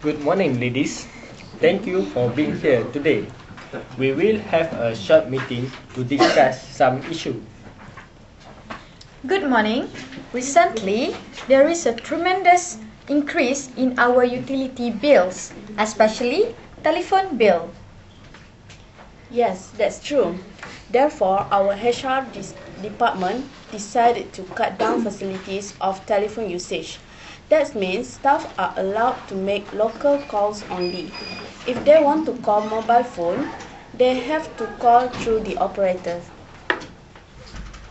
Good morning, ladies. Thank you for being here today. We will have a short meeting to discuss some issues. Good morning. Recently, there is a tremendous increase in our utility bills, especially telephone bill. Yes, that's true. Therefore, our HR department decided to cut down facilities of telephone usage. That means staff are allowed to make local calls only. If they want to call mobile phone, they have to call through the operator.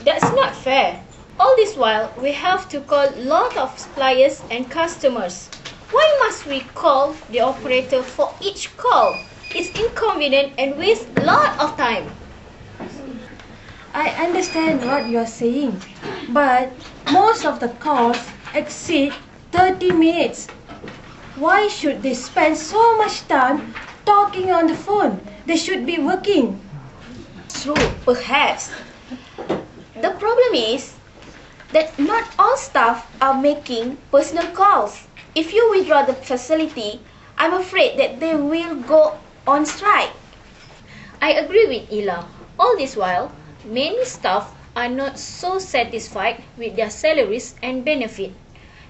That's not fair. All this while, we have to call lot of suppliers and customers. Why must we call the operator for each call? It's inconvenient and wastes a lot of time. I understand what you are saying, but most of the calls exceed 30 minutes. Why should they spend so much time talking on the phone? They should be working. True, perhaps. The problem is that not all staff are making personal calls. If you withdraw the facility, I'm afraid that they will go on strike. I agree with Ila. All this while, many staff are not so satisfied with their salaries and benefit.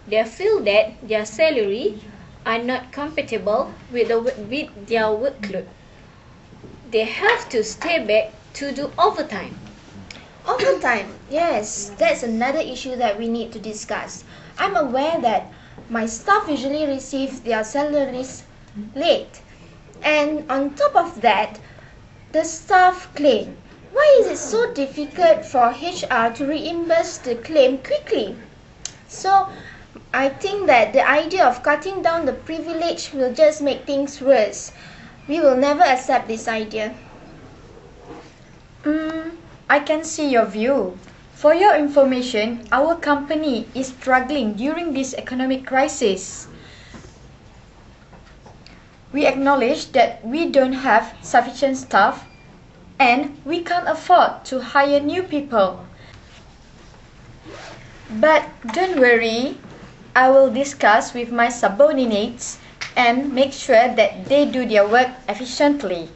They feel that their salary are not compatible with their workload. They have to stay back to do overtime. Overtime, yes, that's another issue that we need to discuss. I'm aware that my staff usually receive their salaries late. And on top of that, the staff claim. Why is it so difficult for HR to reimburse the claim quickly? So, I think that the idea of cutting down the privilege will just make things worse. We will never accept this idea. I can see your view. For your information, our company is struggling during this economic crisis. We acknowledge that we don't have sufficient staff and we can't afford to hire new people. But don't worry, I will discuss with my subordinates and make sure that they do their work efficiently.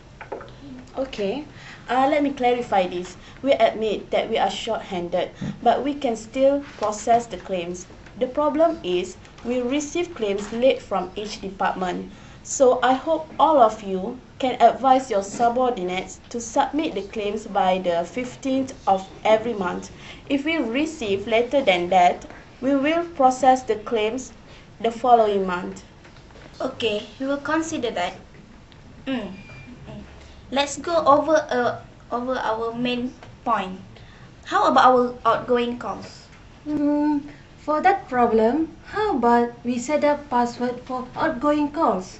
Okay, let me clarify this. We admit that we are short-handed, but we can still process the claims. The problem is we receive claims late from each department. So I hope all of you can advise your subordinates to submit the claims by the 15th of every month. If we receive later than that, we will process the claims the following month. Okay, we will consider that. Let's go over our main point. How about our outgoing calls? For that problem, how about we set up password for outgoing calls?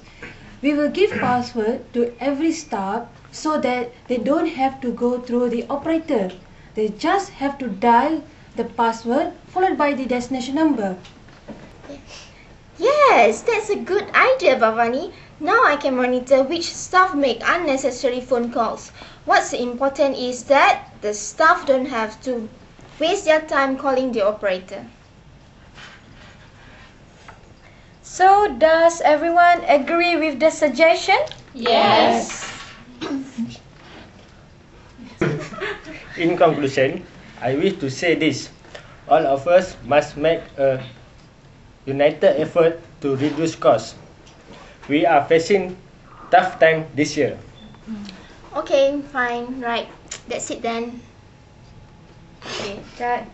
We will give password to every staff so that they don't have to go through the operator. They just have to dial the password followed by the destination number. Yes, that's a good idea, Bhavani. Now I can monitor which staff make unnecessary phone calls. What's important is that the staff don't have to waste their time calling the operator. So, does everyone agree with the suggestion? Yes. In conclusion, I wish to say this. All of us must make a united effort to reduce costs. We are facing tough time this year. Okay, fine, right. That's it then. Okay, that